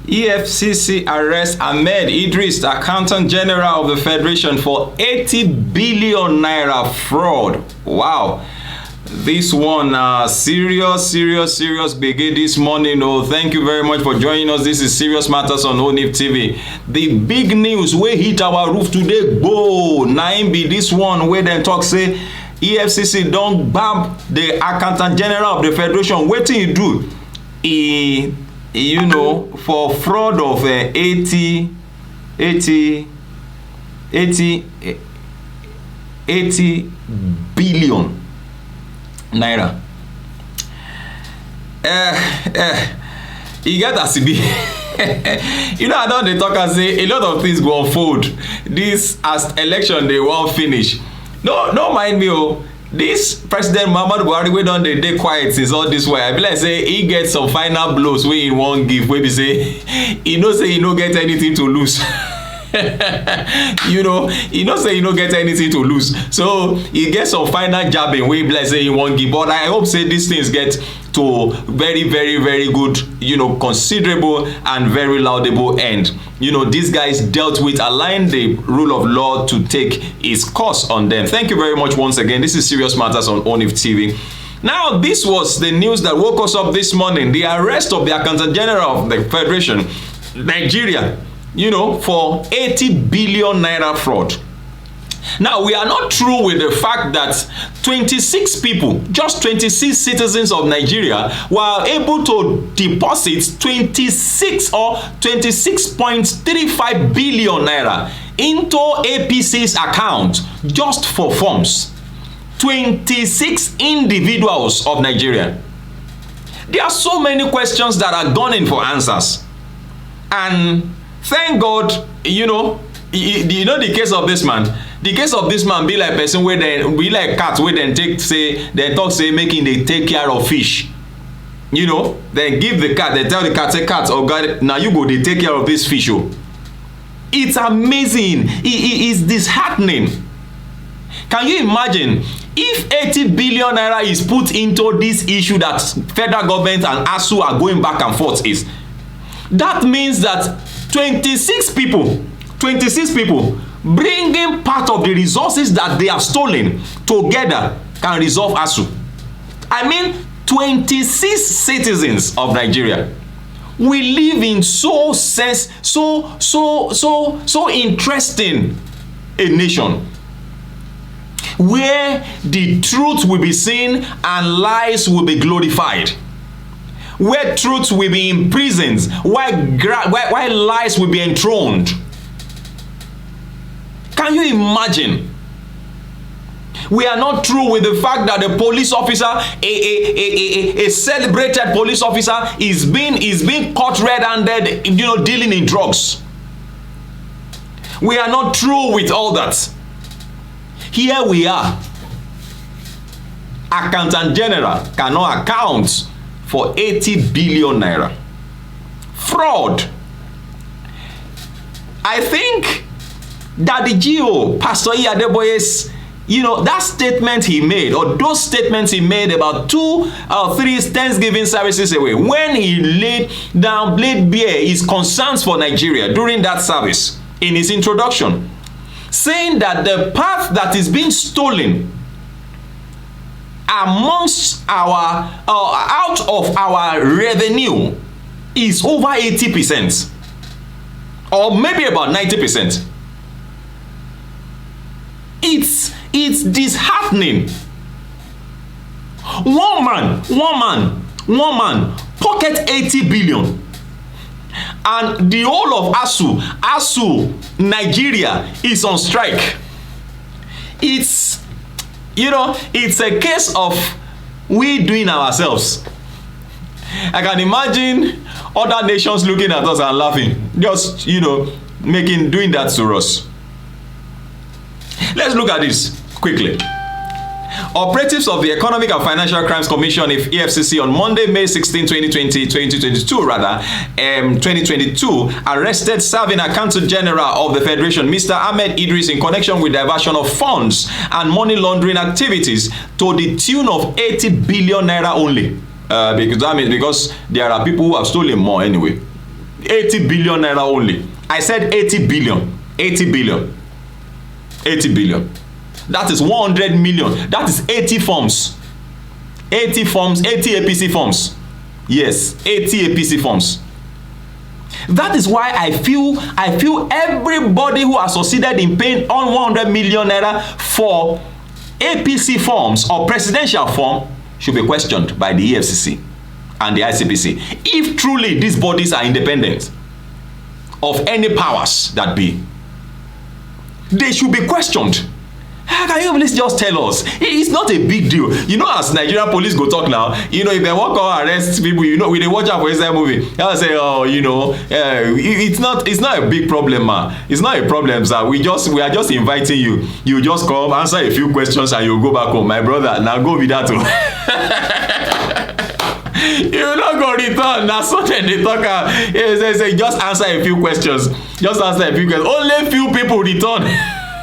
EFCC arrests Ahmed, Idris, Accountant General of the Federation for 80 billion naira fraud. Wow. This one, serious biggie this morning. Oh, thank you very much for joining us. This is Serious Matters on ONIF TV. The big news wey hit our roof today, go. Naim be this one where dem talk say EFCC don gbab the Accountant General of the Federation. Wetin he do? For fraud of 80 billion naira. E get as e be. I don dey talk and say a lot of things go unfold this as election dey wan finish. No mind me o. This President Muhammadu Buhari wey don dey quiet since all this while, I be like say he get some final blows wey he wan give, wey be say he know say he no get anything to lose. He know say he no get anything to lose, so he get some final jabbing wey be like say he wan give. But I hope say these things get to very good, considerable and very laudable end. These guys dealt with, allowing the rule of law to take its course on them. Thank you very much once again. This is Serious Matters on ONIF TV. Now, this was the news that woke us up this morning. The arrest of the Accountant General of the Federation, Nigeria, for 80 billion naira fraud. Now, we are not through with the fact that 26 people, just 26 citizens of Nigeria, were able to deposit 26 or 26.35 billion naira into APC's account just for forms. 26 individuals of Nigeria. There are so many questions that are gunning for answers. And thank God, the case of this man. The case of this man be like person where they be like cat where they talk say making they take care of fish. They give the cat, they tell the cat, say cat, oh God, now you go they take care of this fish. Oh. It's amazing. It is disheartening. Can you imagine if 80 billion naira is put into this issue that federal government and ASU are going back and forth is? That means that 26 people bringing part of the resources that they have stolen together can resolve ASU. I mean, 26 citizens of Nigeria. We live in so interesting a nation where the truth will be seen and lies will be glorified. Where truth will be imprisoned, while lies will be enthroned. Can you imagine? We are not through with the fact that the police officer, a celebrated police officer, is being caught red-handed, dealing in drugs. We are not through with all that. Here we are. Accountant General cannot account for 80 billion naira. Fraud. I think that the GO, Pastor Adeboye's, that statement he made, or those statements he made about 2 or 3 Thanksgiving services away, when he laid bare his concerns for Nigeria during that service in his introduction, saying that the path that is being stolen amongst our out of our revenue is over 80%, or maybe about 90%. It's disheartening. One man pocket 80 billion, and the whole of ASU Nigeria is on strike. It's a case of we doing ourselves. I can imagine other nations looking at us and laughing, just doing that to us. Let's look at this quickly. Operatives of the Economic and Financial Crimes Commission, EFCC, on Monday, May 16, 2022, arrested serving Accountant General of the Federation, Mr. Ahmed Idris, in connection with diversion of funds and money laundering activities to the tune of 80 billion naira only. Because there are people who have stolen more anyway. 80 billion naira only. I said 80 billion. 80 billion. 80 billion. That is 100 million. That is 80 forms. 80 forms, 80 APC forms. Yes, 80 APC forms. That is why I feel everybody who has succeeded in paying on 100 million naira for APC forms or presidential form should be questioned by the EFCC and the ICPC. If truly these bodies are independent of any powers that be, they should be questioned. Can you please just tell us? It's not a big deal. You know, as Nigerian police go talk now, you know, if they walk or arrest people, you know, we they watch out for inside movie. They'll say, oh, you know, it's not a big problem, man. It's not a problem, sir. We are just inviting you. You just come, answer a few questions, and you go back home. My brother, now go with that too. You not go return. Now so then they talk. Say just answer a few questions. Just answer a few questions. Only few people return.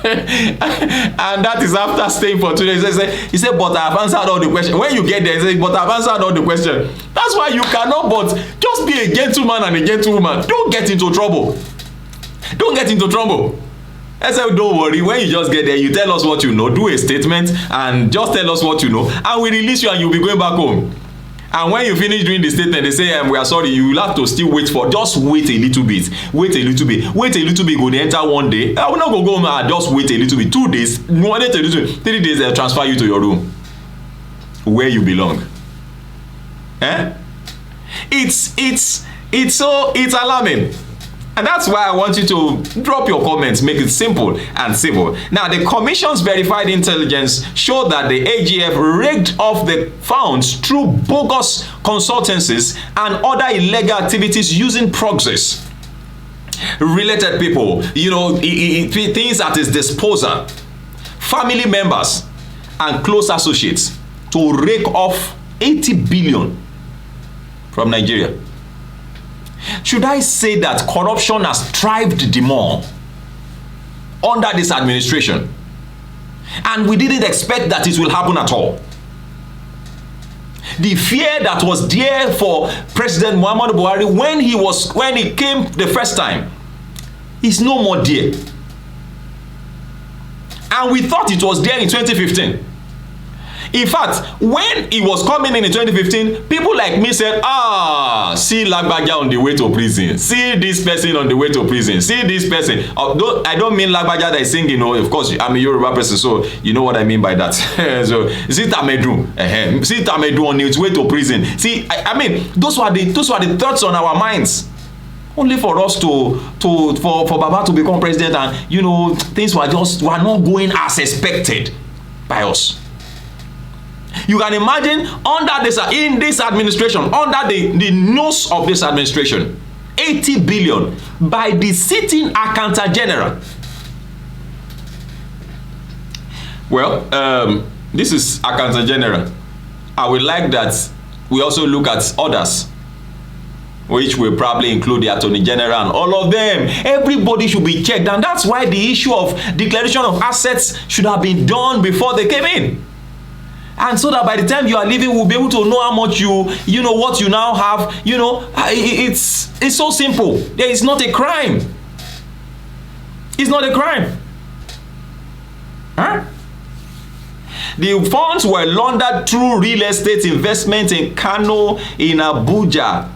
And that is after staying for 2 days. He said, but I've answered all the questions. When you get there, he said, but I've answered all the questions. That's why you cannot but just be a gentleman and a gentlewoman. Don't get into trouble. Don't get into trouble. I said, don't worry. When you just get there, you tell us what you know. Do a statement and just tell us what you know. And we release you and you'll be going back home. And when you finish doing the statement, they say, we are sorry, you will have to still wait for, just wait a little bit. Wait a little bit. Wait a little bit, go to enter one day. I will not go home and just wait a little bit. 2 days, wait a little bit. 3 days, they'll transfer you to your room. Where you belong. Eh? It's alarming. And that's why I want you to drop your comments, make it simple and civil. Now, the Commission's verified intelligence showed that the AGF rigged off the funds through bogus consultancies and other illegal activities using proxies. Related people, you know, things at his disposal, family members and close associates to rake off 80 billion from Nigeria. Should I say that corruption has thrived the more under this administration? And we didn't expect that it will happen at all. The fear that was there for President Muhammadu Buhari when he came the first time is no more there. And we thought it was there in 2015. In fact, when he was coming in 2015, people like me said, see Lagbaja on the way to prison. See this person on the way to prison. See this person. I don't mean Lagbaja that is singing. Of course, I'm a Yoruba person, so you know what I mean by that. So, see Tamedu. See Tamedu on its way to prison. See, I mean, those were the thoughts on our minds. Only for us for Baba to become president, and you know, things were not going as expected by us. You can imagine in this administration, under the nose of this administration, 80 billion by the sitting accountant general. Well, this is accountant general. I would like that we also look at others, which will probably include the attorney general and all of them. Everybody should be checked, and that's why the issue of declaration of assets should have been done before they came in. And so that by the time you are leaving, we'll be able to know how much you know, what you now have. You know, it's so simple. There is not a crime. It's not a crime. Huh? The funds were laundered through real estate investment in Kano, in Abuja.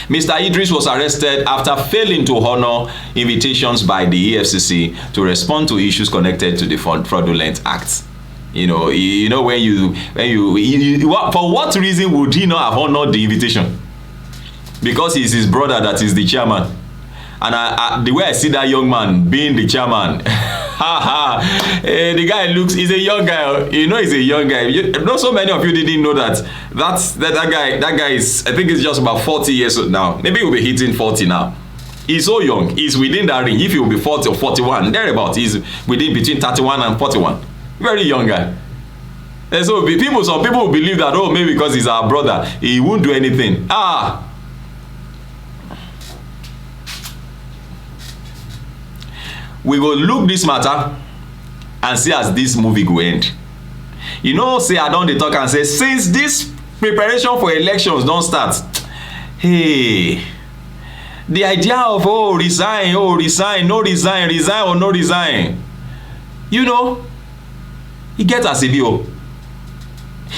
Mr. Idris was arrested after failing to honor invitations by the EFCC to respond to issues connected to the fraudulent acts. You know, when you for what reason would he not have honored the invitation? Because he's his brother that is the chairman. And the way I see that young man being the chairman, the guy he's a young guy. You know, he's a young guy. Not so many of you didn't know that that guy is, I think he's just about 40 years old now. Maybe he'll be hitting 40 now. He's so young. He's within that range. If he will be 40 or 41, thereabout, he's within between 31 and 41. Very young guy. And so some people believe that, oh, maybe because he's our brother, he won't do anything. We will look this matter and see as this movie go end. You know, say I don't talk and say, since this preparation for elections don't start, Hey, the idea of resign, no resign, resign or no resign, you know, it gets as if you.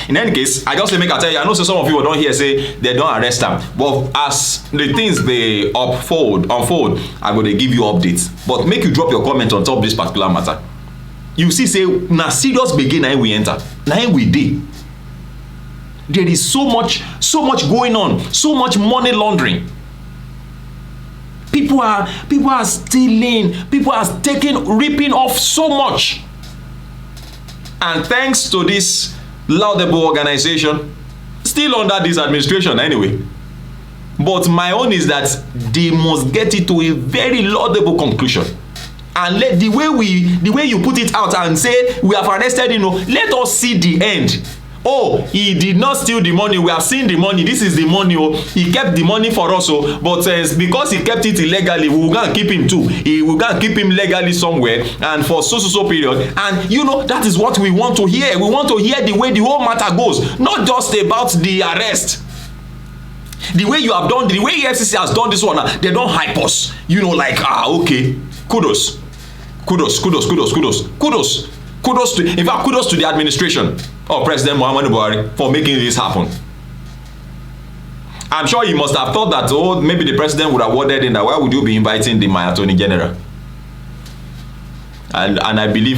In any case, I just say make I tell you, I know some of people don't hear say they don't arrest them, but as the things they unfold, I'm going to give you updates. But make you drop your comment on top of this particular matter. You see, say na serious begin na we enter, na we dey. There is so much going on, so much money laundering. People are stealing, people are ripping off so much. And thanks to this laudable organization, still under this administration anyway. But my own is that they must get it to a very laudable conclusion. And let the way you put it out and say we have arrested him, let us see the end. Oh, he did not steal the money. We have seen the money. This is the money. Oh, he kept the money for us. Oh, but because he kept it illegally, we will go and keep him too. We will go and keep him legally somewhere and for so period. And you know, that is what we want to hear. We want to hear the way the whole matter goes, not just about the arrest. The way you have done, the way EFCC has done this one, they don't hype us. You know, like okay, kudos to, in fact, kudos to the administration of President Muhammadu Buhari for making this happen. I'm sure he must have thought that, oh, maybe the president would have worded in that, why would you be inviting my attorney general? And I believe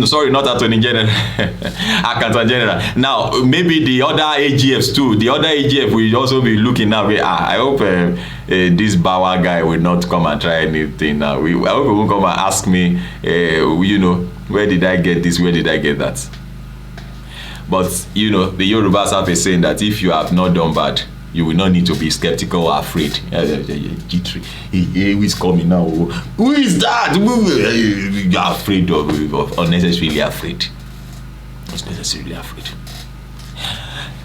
sorry, not attorney general, accountant general. Now, maybe the other AGFs too. The other AGF will also be looking now. I hope this Bawa guy will not come and try anything now. I hope he won't come and ask me, you know, where did I get this? Where did I get that? But, you know, the Yorubas have a saying that if you have not done bad, you will not need to be skeptical or afraid. G3, he is coming now. Who is that? You are afraid of unnecessarily afraid. Unnecessarily afraid.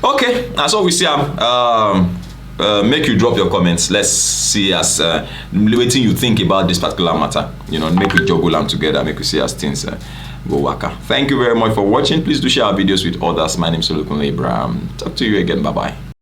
Okay, that's all we see. Make you drop your comments. Let's see as waiting you think about this particular matter. You know, make we juggle them together. Make we see as things go waka. Thank you very much for watching. Please do share our videos with others. My name is Olukunle Abraham. Talk to you again. Bye bye.